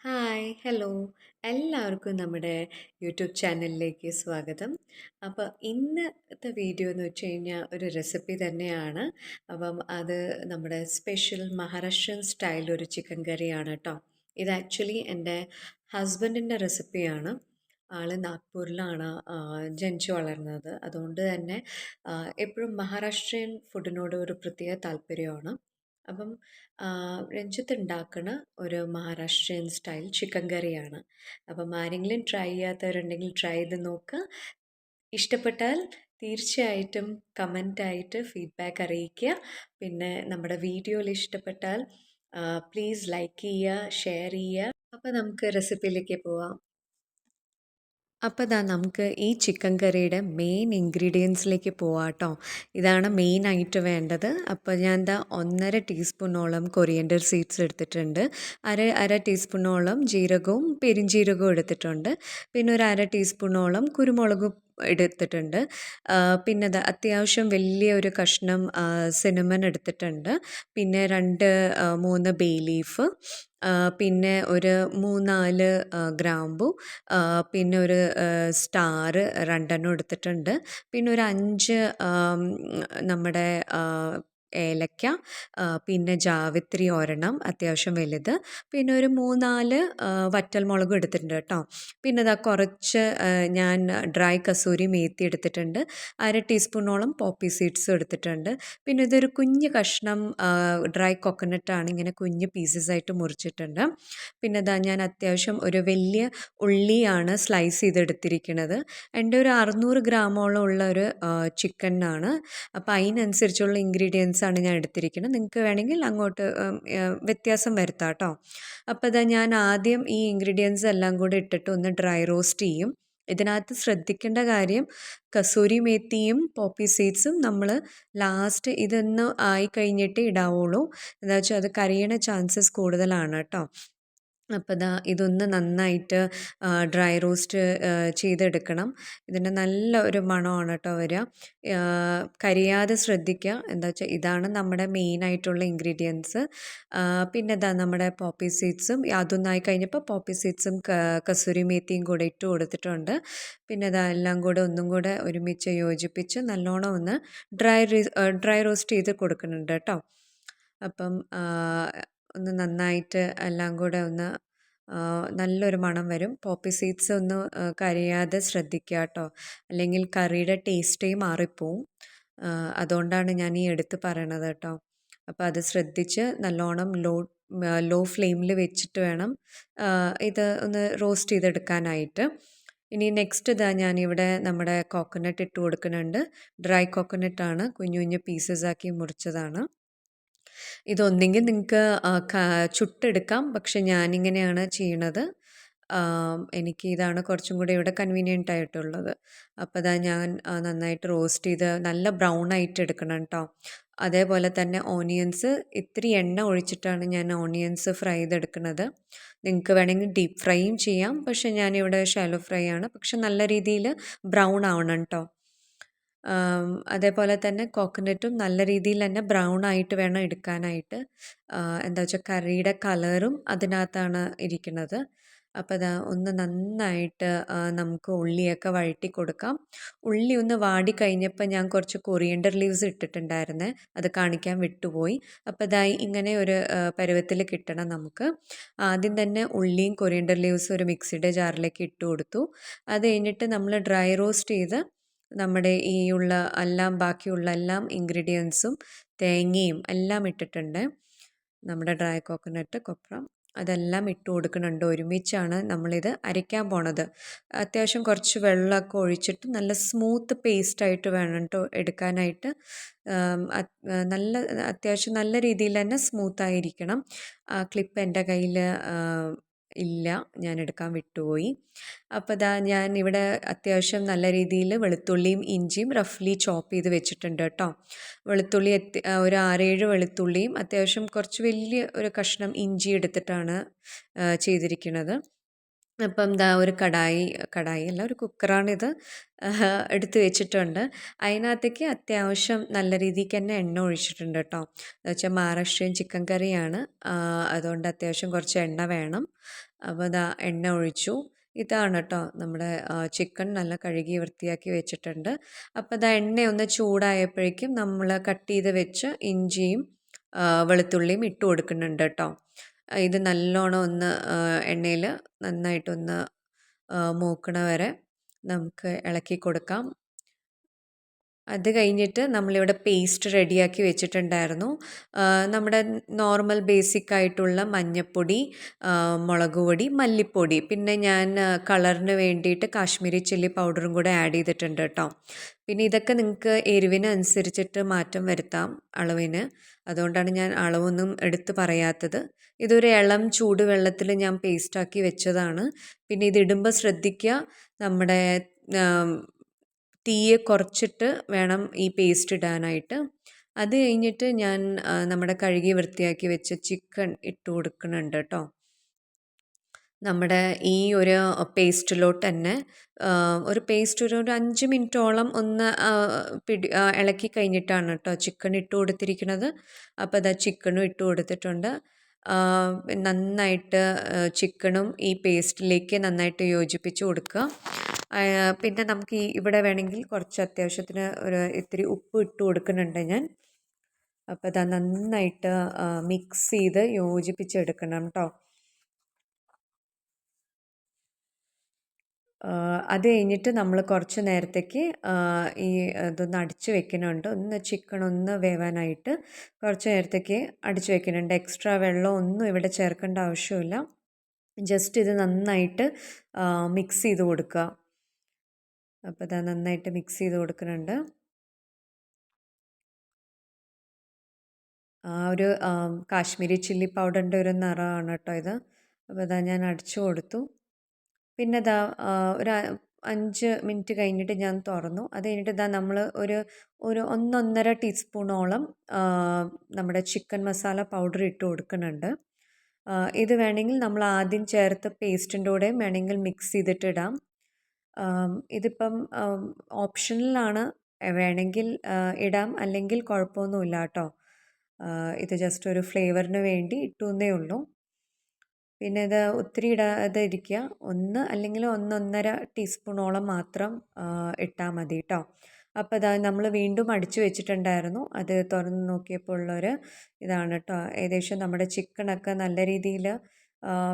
Hi, hello. എല്ലാവർക്കും നമ്മുടെ YouTube ചാനലിലേക്ക് സ്വാഗതം. അപ്പോൾ ഇന്നത്തെ വീഡിയോ എന്ന് വെച്ച് കഴിഞ്ഞാൽ ഒരു റെസിപ്പി തന്നെയാണ്. അപ്പം അത് നമ്മുടെ സ്പെഷ്യൽ മഹാരാഷ്ട്രൻ സ്റ്റൈൽ ഒരു ചിക്കൻ കറിയാണ് കേട്ടോ. ഇത് ആക്ച്വലി എൻ്റെ ഹസ്ബൻഡിൻ്റെ റെസിപ്പിയാണ്. ആള് നാഗ്പൂരിലാണ് ജനിച്ചു വളർന്നത്. അതുകൊണ്ട് തന്നെ എപ്പോഴും മഹാരാഷ്ട്രീയൻ ഫുഡിനോട് ഒരു പ്രത്യേക താല്പര്യമാണ്. അപ്പം രഞ്ജിത്ത് ഉണ്ടാക്കുന്ന ഒരു മഹാരാഷ്ട്രീയൻ സ്റ്റൈൽ ചിക്കൻ കറിയാണ്. അപ്പം ആരെങ്കിലും ട്രൈ ചെയ്യാത്തവരുണ്ടെങ്കിൽ ട്രൈ ചെയ്ത് നോക്കുക. ഇഷ്ടപ്പെട്ടാൽ തീർച്ചയായിട്ടും കമൻ്റായിട്ട് ഫീഡ്ബാക്ക് അറിയിക്കുക. പിന്നെ നമ്മുടെ വീഡിയോയിൽ ഇഷ്ടപ്പെട്ടാൽ പ്ലീസ് ലൈക്ക് ചെയ്യുക, ഷെയർ ചെയ്യുക. അപ്പോൾ നമുക്ക് റെസിപ്പിയിലേക്ക് പോവാം. അപ്പോൾ ദാ നമുക്ക് ഈ ചിക്കൻ കറിയുടെ മെയിൻ ഇൻഗ്രീഡിയൻസിലേക്ക് പോവാം കേട്ടോ. ഇതാണ് മെയിനായിട്ട് വേണ്ടത്. അപ്പോൾ ഞാൻ ദാ 1.5 ടീസ്പൂണോളം കൊറിയൻഡർ സീഡ്സ് എടുത്തിട്ടുണ്ട്. അര ടീസ്പൂണോളം ജീരകവും പെരുംജീരകവും എടുത്തിട്ടുണ്ട്. പിന്നെ ഒരു അര ടീസ്പൂണോളം കുരുമുളകും എടുത്തിട്ടുണ്ട്. പിന്നെ അത്യാവശ്യം വലിയ ഒരു കഷ്ണം സിനമൺ എടുത്തിട്ടുണ്ട്. പിന്നെ 3 ബേ ലീഫ്, പിന്നെ ഒരു 3-4 ഗ്രാമ്പു, പിന്നെ ഒരു സ്റ്റാർ 2 എടുത്തിട്ടുണ്ട്. പിന്നെ ഒരു 5 നമ്മുടെ ഏലക്ക, പിന്നെ ജാവിത്രി ഒരെണ്ണം അത്യാവശ്യം വലുത്, പിന്നെ ഒരു 3-4 വറ്റൽമുളകും എടുത്തിട്ടുണ്ട് കേട്ടോ. പിന്നെ കുറച്ച് ഞാൻ ഡ്രൈ കസൂരി മേത്തി എടുത്തിട്ടുണ്ട്. അര ടീസ്പൂണോളം പോപ്പി സീഡ്സും എടുത്തിട്ടുണ്ട്. പിന്നെ ഇതൊരു കുഞ്ഞ് കഷ്ണം ഡ്രൈ കോക്കനട്ടാണ്, ഇങ്ങനെ കുഞ്ഞ് പീസസ് ആയിട്ട് മുറിച്ചിട്ടുണ്ട്. പിന്നെ ഞാൻ അത്യാവശ്യം ഒരു വലിയ ഉള്ളിയാണ് സ്ലൈസ് ചെയ്തെടുത്തിരിക്കുന്നത്. എൻ്റെ ഒരു 600 ഗ്രാമോളം ഉള്ള ഒരു ചിക്കനാണ്. അപ്പോൾ അതിനനുസരിച്ചുള്ള ഇൻഗ്രീഡിയൻസാണ് ഞാൻ എടുത്തിരിക്കുന്നത്. നിങ്ങൾക്ക് വേണമെങ്കിൽ അങ്ങോട്ട് വ്യത്യാസം വരുത്താം കേട്ടോ. അപ്പോൾ ഞാൻ ആദ്യം ഈ ഇൻഗ്രീഡിയൻസ് എല്ലാം കൂടി ഇട്ടിട്ട് ഒന്ന് ഡ്രൈ റോസ്റ്റ് ചെയ്യും. ഇതിനകത്ത് ശ്രദ്ധിക്കേണ്ട കാര്യം, കസൂരി മേത്തിയും പോപ്പി സീഡ്സും നമ്മൾ ലാസ്റ്റ് ഇതൊന്ന് ആയി കഴിഞ്ഞിട്ട് ഇടാവുള്ളൂ. എന്താ വെച്ചാൽ അത് കരിയണ ചാൻസസ് കൂടുതലാണ് കേട്ടോ. അപ്പോൾ ഇതൊന്ന് നന്നായിട്ട് ഡ്രൈ റോസ്റ്റ് ചെയ്തെടുക്കണം. ഇതിന് നല്ല ഒരു മണമാണ് കേട്ടോ വരിക. കരിയാതെ ശ്രദ്ധിക്കുക. എന്താ വെച്ചാൽ ഇതാണ് നമ്മുടെ മെയിനായിട്ടുള്ള ഇൻഗ്രീഡിയൻസ്. പിന്നെ നമ്മുടെ പോപ്പി സീഡ്സും അതൊന്നായി കഴിഞ്ഞപ്പോൾ പോപ്പി സീഡ്സും കസൂരി മേത്തിയും കൂടെ ഇട്ട് കൊടുത്തിട്ടുണ്ട്. പിന്നെ എല്ലാം കൂടെ ഒന്നും കൂടെ ഒരുമിച്ച് യോജിപ്പിച്ച് നല്ലോണം ഒന്ന് ഡ്രൈ റോസ്റ്റ് ചെയ്ത് കൊടുക്കുന്നുണ്ട് കേട്ടോ. അപ്പം ഒന്ന് നന്നായിട്ട് എല്ലാം കൂടെ ഒന്ന് നല്ലൊരു മണം വരും. പോപ്പി സീഡ്സ് ഒന്ന് കരിയാതെ ശ്രദ്ധിക്കുക കേട്ടോ, അല്ലെങ്കിൽ കറിയുടെ ടേസ്റ്റേ മാറിപ്പോവും. അതുകൊണ്ടാണ് ഞാൻ ഈ എടുത്ത് പറയണത് കേട്ടോ. അപ്പോൾ അത് ശ്രദ്ധിച്ച് നല്ലോണം ലോ ഫ്ലെയിമിൽ വെച്ചിട്ട് വേണം ഇത് ഒന്ന് റോസ്റ്റ് ചെയ്തെടുക്കാനായിട്ട്. ഇനി നെക്സ്റ്റ് ഞാനിവിടെ നമ്മുടെ കോക്കനട്ട് ഇട്ട് കൊടുക്കുന്നുണ്ട്. ഡ്രൈ കോക്കനട്ടാണ്, കുഞ്ഞു കുഞ്ഞു പീസസ് ആക്കി മുറിച്ചതാണ്. ഇതൊന്നെങ്കിൽ നിങ്ങൾക്ക് ചുട്ടെടുക്കാം, പക്ഷെ ഞാനിങ്ങനെയാണ് ചെയ്യണത്. എനിക്ക് ഇതാണ് കുറച്ചും കൂടി ഇവിടെ കൺവീനിയൻ്റ് ആയിട്ടുള്ളത്. അപ്പോൾ ഞാൻ നന്നായിട്ട് റോസ്റ്റ് ചെയ്ത് നല്ല ബ്രൗൺ ആയിട്ട് എടുക്കണം കേട്ടോ. അതേപോലെ തന്നെ ഓണിയൻസ് ഇത്തിരി എണ്ണ ഒഴിച്ചിട്ടാണ് ഞാൻ ഓണിയൻസ് ഫ്രൈ ചെയ്തെടുക്കുന്നത്. നിങ്ങൾക്ക് വേണമെങ്കിൽ ഡീപ്പ് ഫ്രൈയും ചെയ്യാം, പക്ഷെ ഞാനിവിടെ ഷാലോ ഫ്രൈ ആണ്. പക്ഷെ നല്ല രീതിയിൽ ബ്രൗൺ ആവണം കേട്ടോ. അതേപോലെ തന്നെ കോക്കനട്ടും നല്ല രീതിയിൽ തന്നെ ബ്രൗൺ ആയിട്ട് വേണം എടുക്കാനായിട്ട്. എന്താ വെച്ചാൽ കറിയുടെ കളറും അതിനകത്താണ് ഇരിക്കുന്നത്. അപ്പോൾ ഒന്ന് നന്നായിട്ട് നമുക്ക് ഉള്ളിയൊക്കെ വഴറ്റി കൊടുക്കാം. ഉള്ളി ഒന്ന് വാടി കഴിഞ്ഞപ്പോൾ ഞാൻ കുറച്ച് കൊറിയൻഡർ ലീവ്സ് ഇട്ടിട്ടുണ്ടായിരുന്നേ, അത് കാണിക്കാൻ വിട്ടുപോയി. അപ്പോൾ ഇങ്ങനെ ഒരു പരുവത്തിൽ കിട്ടണം നമുക്ക്. ആദ്യം തന്നെ ഉള്ളിയും കൊറിയൻഡർ ലീവ്സും ഒരു മിക്സിയുടെ ജാറിലേക്ക് ഇട്ട് കൊടുത്തു. അത് കഴിഞ്ഞിട്ട് നമ്മൾ ഡ്രൈ റോസ്റ്റ് ചെയ്ത് നമ്മുടെ ബാക്കിയുള്ള എല്ലാം ഇൻഗ്രീഡിയൻസും തേങ്ങയും എല്ലാം ഇട്ടിട്ടുണ്ട്. നമ്മുടെ ഡ്രൈ കോക്കനട്ട്, കൊപ്ര അതെല്ലാം ഇട്ട് കൊടുക്കുന്നുണ്ട്. ഒരുമിച്ചാണ് നമ്മളിത് അരയ്ക്കാൻ പോണത്. അത്യാവശ്യം കുറച്ച് വെള്ളമൊക്കെ ഒഴിച്ചിട്ട് നല്ല സ്മൂത്ത് പേസ്റ്റായിട്ട് വേണം കേട്ടോ എടുക്കാനായിട്ട്. അത്യാവശ്യം നല്ല രീതിയിൽ തന്നെ സ്മൂത്തായിരിക്കണം. ആ ക്ലിപ്പ് എൻ്റെ കയ്യിൽ ഇല്ല, ഞാൻ എടുക്കാൻ വിട്ടുപോയി. അപ്പോൾ ഞാൻ ഇവിടെ അത്യാവശ്യം നല്ല രീതിയിൽ വെളുത്തുള്ളിയും ഇഞ്ചിയും റഫ്ലി ചോപ്പ് ചെയ്ത് വെച്ചിട്ടുണ്ട് കേട്ടോ. വെളുത്തുള്ളി ഒരു 6-7 വെളുത്തുള്ളിയും അത്യാവശ്യം കുറച്ച് വലിയ ഒരു കഷ്ണം ഇഞ്ചി എടുത്തിട്ടാണ് ചെയ്തിരിക്കുന്നത്. അപ്പം ദാ ഒരു കടായി അല്ല ഒരു കുക്കറാണിത്. എടുത്ത് വെച്ചിട്ടുണ്ട്. അതിനകത്തേക്ക് അത്യാവശ്യം നല്ല രീതിക്ക് തന്നെ എണ്ണ ഒഴിച്ചിട്ടുണ്ട് കേട്ടോ. എന്ന് വെച്ചാൽ മഹാരാഷ്ട്രീയൻ ചിക്കൻ കറിയാണ്. അതുകൊണ്ട് അത്യാവശ്യം കുറച്ച് എണ്ണ വേണം. അപ്പോൾ ദാ എണ്ണ ഒഴിച്ചു. ഇതാണ് കേട്ടോ നമ്മുടെ ചിക്കൻ നല്ല കഴുകി വൃത്തിയാക്കി വെച്ചിട്ടുണ്ട്. അപ്പോൾ ദാ എണ്ണ ഒന്ന് ചൂടായപ്പോഴേക്കും നമ്മൾ കട്ട് ചെയ്ത് വെച്ച് ഇഞ്ചിയും വെളുത്തുള്ളിയും ഇട്ട് കൊടുക്കുന്നുണ്ട് കേട്ടോ. ഇത് നല്ലോണം ഒന്ന് എണ്ണയിൽ നന്നായിട്ടൊന്ന് മൂക്കണ വരെ നമുക്ക് ഇളക്കി കൊടുക്കാം. അത് കഴിഞ്ഞിട്ട് നമ്മളിവിടെ പേസ്റ്റ് റെഡിയാക്കി വെച്ചിട്ടുണ്ടായിരുന്നു. നമ്മുടെ നോർമൽ ബേസിക് ആയിട്ടുള്ള മഞ്ഞൾപ്പൊടി, മുളക് പൊടി, മല്ലിപ്പൊടി, പിന്നെ ഞാൻ കളറിന് വേണ്ടിയിട്ട് കാശ്മീരി ചില്ലി പൗഡറും കൂടെ ആഡ് ചെയ്തിട്ടുണ്ട് കേട്ടോ. പിന്നെ ഇതൊക്കെ നിങ്ങൾക്ക് എരിവിന് അനുസരിച്ചിട്ട് മാറ്റം വരുത്താം അളവിന്. അതുകൊണ്ടാണ് ഞാൻ അളവൊന്നും എടുത്ത് പറയാത്തത്. ഇതൊരു ഇളം ചൂടുവെള്ളത്തിൽ ഞാൻ പേസ്റ്റാക്കി വെച്ചതാണ്. പിന്നെ ഇതിടുമ്പോൾ ശ്രദ്ധിക്കുക, നമ്മുടെ തീയെ കുറച്ചിട്ട് വേണം ഈ പേസ്റ്റ് ഇടാനായിട്ട്. അത് കഴിഞ്ഞിട്ട് ഞാൻ നമ്മുടെ കഴുകി വൃത്തിയാക്കി വെച്ച ചിക്കൻ ഇട്ട് കൊടുക്കുന്നുണ്ട് കേട്ടോ. നമ്മുടെ ഈ ഒരു പേസ്റ്റിലോട്ട് തന്നെ ഒരു പേസ്റ്റ് ഒരു 5 മിനിറ്റോളം ഒന്ന് ഇളക്കി കഴിഞ്ഞിട്ടാണ് കേട്ടോ ചിക്കൻ ഇട്ട് കൊടുത്തിരിക്കുന്നത്. അപ്പോൾ അതാ ചിക്കനും ഇട്ട് കൊടുത്തിട്ടുണ്ട്. നന്നായിട്ട് ചിക്കനും ഈ പേസ്റ്റിലേക്ക് നന്നായിട്ട് യോജിപ്പിച്ച് കൊടുക്കുക. പിന്നെ നമുക്ക് ഇവിടെ വേണമെങ്കിൽ കുറച്ച് അത്യാവശ്യത്തിന് ഒരു ഇത്തിരി ഉപ്പ് ഇട്ട് കൊടുക്കുന്നുണ്ട് ഞാൻ. അപ്പോൾ അതാ നന്നായിട്ട് മിക്സ് ചെയ്ത് യോജിപ്പിച്ചെടുക്കണം കേട്ടോ. അത് കഴിഞ്ഞിട്ട് നമ്മൾ കുറച്ച് നേരത്തേക്ക് ഈ ഇതൊന്ന് അടിച്ച് വെക്കുന്നുണ്ട്. ഒന്ന് ചിക്കൻ ഒന്ന് വേവാനായിട്ട് കുറച്ച് നേരത്തേക്ക് അടിച്ച് വെക്കുന്നുണ്ട്. എക്സ്ട്രാ വെള്ളം ഒന്നും ഇവിടെ ചേർക്കേണ്ട ആവശ്യമില്ല. ജസ്റ്റ് ഇത് നന്നായിട്ട് മിക്സ് ചെയ്ത് കൊടുക്കുക. അപ്പോൾ ഇതാ നന്നായിട്ട് മിക്സ് ചെയ്ത് കൊടുക്കുന്നുണ്ട്. ഒരു കാശ്മീരി ചില്ലി പൗഡറിൻ്റെ ഒരു നിറമാണ് കേട്ടോ ഇത്. അപ്പോൾ ഇതാ ഞാൻ അടിച്ചു കൊടുത്തു. പിന്നെ ഇതാ ഒരു 5 മിനിറ്റ് കഴിഞ്ഞിട്ട് ഞാൻ തുറന്നു. അത് കഴിഞ്ഞിട്ട് ഇതാ നമ്മൾ ഒരു 1-1.5 ടീസ്പൂണോളം നമ്മുടെ ചിക്കൻ മസാല പൗഡർ ഇട്ട് കൊടുക്കുന്നുണ്ട്. ഇത് വേണമെങ്കിൽ നമ്മൾ ആദ്യം ചേർത്ത പേസ്റ്റിൻ്റെ കൂടെയും വേണമെങ്കിൽ മിക്സ് ചെയ്തിട്ട് ഇടാം. ഇതിപ്പം ഓപ്ഷണലാണ്. വേണമെങ്കിൽ ഇടാം, അല്ലെങ്കിൽ കുഴപ്പമൊന്നുമില്ല കേട്ടോ. ഇത് ജസ്റ്റ് ഒരു ഫ്ലേവറിന് വേണ്ടി ഇട്ടുവെന്നേ ഉള്ളൂ. പിന്നെ ഇത് ഒത്തിരി ഇടാതെ ഇരിക്കുക. 1 അല്ലെങ്കിൽ 1-1.5 ടീസ്പൂണോളം മാത്രം ഇട്ടാൽ മതി കേട്ടോ. അപ്പോൾ ഇതാ നമ്മൾ വീണ്ടും അടിച്ചു വെച്ചിട്ടുണ്ടായിരുന്നു. അത് തുറന്ന് നോക്കിയപ്പോൾ ഉള്ളൊരു ഇതാണ് കേട്ടോ. ഏകദേശം നമ്മുടെ ചിക്കനൊക്കെ നല്ല രീതിയിൽ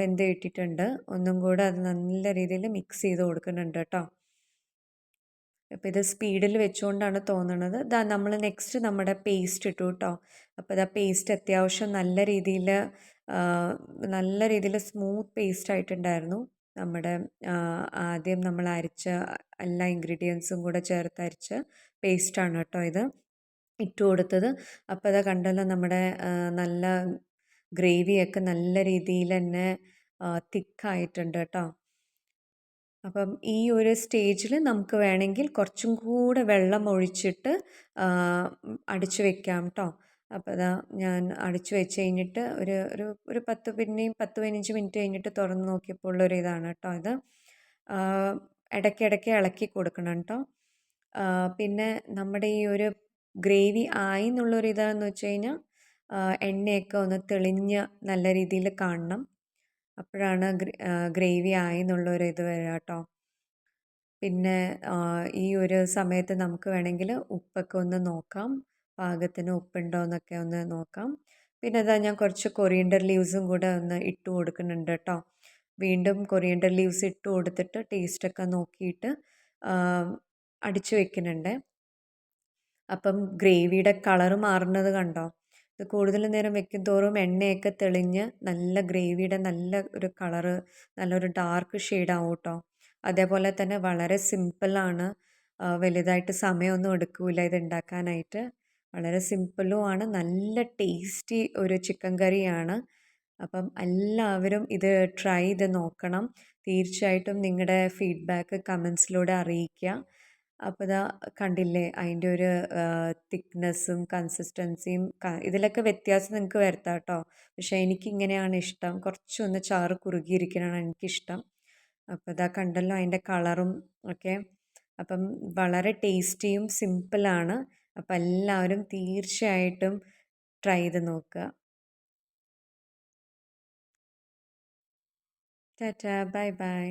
വെന്ത് കിട്ടിയിട്ടുണ്ട്. ഒന്നും കൂടെ അത് നല്ല രീതിയിൽ മിക്സ് ചെയ്ത് കൊടുക്കുന്നുണ്ട് കേട്ടോ. അപ്പോൾ ഇത് സ്പീഡിൽ വെച്ചുകൊണ്ടാണ് തോന്നുന്നത്. ഇതാ നമ്മൾ നെക്സ്റ്റ് നമ്മുടെ പേസ്റ്റ് ഇട്ടു കേട്ടോ. അപ്പോൾ ഇതാ പേസ്റ്റ് അത്യാവശ്യം നല്ല രീതിയിൽ സ്മൂത്ത് പേസ്റ്റ് ആയിട്ടുണ്ടായിരുന്നു. നമ്മുടെ ആദ്യം നമ്മൾ അരച്ച എല്ലാ ഇൻഗ്രീഡിയൻസും കൂടെ ചേർത്ത് അരച്ച പേസ്റ്റാണ് കേട്ടോ ഇത് ഇട്ട് കൊടുത്തത്. അപ്പോൾ അതാ കണ്ടല്ലോ, നമ്മുടെ നല്ല ഗ്രേവിയൊക്കെ നല്ല രീതിയിൽ തന്നെ തിക്കായിട്ടുണ്ട് കേട്ടോ. അപ്പം ഈ ഒരു സ്റ്റേജിൽ നമുക്ക് വേണമെങ്കിൽ കുറച്ചും കൂടെ വെള്ളം ഒഴിച്ചിട്ട് അടിച്ചു വെക്കാം കേട്ടോ. അപ്പോൾ അതാ ഞാൻ അടിച്ചു വെച്ച് കഴിഞ്ഞിട്ട് ഒരു 10-15 മിനിറ്റ് കഴിഞ്ഞിട്ട് തുറന്ന് നോക്കിയപ്പോൾ ഉള്ളൊരു ഇതാണ് കേട്ടോ ഇത്. ഇടയ്ക്കിടയ്ക്ക് ഇളക്കി കൊടുക്കണം കേട്ടോ. പിന്നെ നമ്മുടെ ഈ ഒരു ഗ്രേവി ആയി എന്നുള്ളൊരു ഇതാണെന്ന് വെച്ച് കഴിഞ്ഞാൽ എണ്ണയൊക്കെ ഒന്ന് തെളിഞ്ഞ് നല്ല രീതിയിൽ കാണണം. അപ്പോഴാണ് ഗ്രേവി ആയി എന്നുള്ളൊരു ഇത് വരിക കേട്ടോ. പിന്നെ ഈ ഒരു സമയത്ത് നമുക്ക് വേണമെങ്കിൽ ഉപ്പൊക്കെ ഒന്ന് നോക്കാം, പാകത്തിന് ഉപ്പുണ്ടോ എന്നൊക്കെ ഒന്ന് നോക്കാം. പിന്നെ അതാ ഞാൻ കുറച്ച് കൊറിയൻഡർ ലീവ്സും കൂടെ ഒന്ന് ഇട്ട് കൊടുക്കുന്നുണ്ട് കേട്ടോ. വീണ്ടും കൊറിയൻഡർ ലീവ്സ് ഇട്ട് കൊടുത്തിട്ട് ടേസ്റ്റൊക്കെ നോക്കിയിട്ട് അടിച്ചു വെക്കുന്നുണ്ട്. അപ്പം ഗ്രേവിയുടെ കളറ് മാറുന്നത് കണ്ടോ? ഇത് കൂടുതൽ നേരം വെക്കും തോറും എണ്ണയൊക്കെ തെളിഞ്ഞ് നല്ല ഗ്രേവിയുടെ നല്ല ഒരു കളറ്, നല്ലൊരു ഡാർക്ക് ഷെയ്ഡാവും കേട്ടോ. അതേപോലെ തന്നെ വളരെ സിമ്പിളാണ്. വലുതായിട്ട് സമയമൊന്നും എടുക്കില്ല ഇത് ഉണ്ടാക്കാനായിട്ട്. വളരെ സിമ്പിളുമാണ്. നല്ല ടേസ്റ്റി ഒരു ചിക്കൻ കറിയാണ്. അപ്പം എല്ലാവരും ഇത് ട്രൈ ചെയ്ത് നോക്കണം. തീർച്ചയായിട്ടും നിങ്ങളുടെ ഫീഡ്ബാക്ക് കമൻസിലൂടെ അറിയിക്കുക. അപ്പോൾ ഇതാ കണ്ടില്ലേ, അതിൻ്റെ ഒരു തിക്നെസ്സും കൺസിസ്റ്റൻസിയും ഇതിലൊക്കെ വ്യത്യാസം നിങ്ങൾക്ക് വരുത്താം കേട്ടോ. പക്ഷേ എനിക്കിങ്ങനെയാണ് ഇഷ്ടം. കുറച്ചൊന്ന് ചാറ് കുറുകിയിരിക്കണതാണ് എനിക്കിഷ്ടം. അപ്പോൾ ഇതാ കണ്ടല്ലോ അതിൻ്റെ കളറും ഒക്കെ. അപ്പം വളരെ ടേസ്റ്റിയും സിമ്പിളാണ്. അപ്പം എല്ലാവരും തീർച്ചയായിട്ടും ട്രൈ ചെയ്ത് നോക്കുക. Tata, bye bye.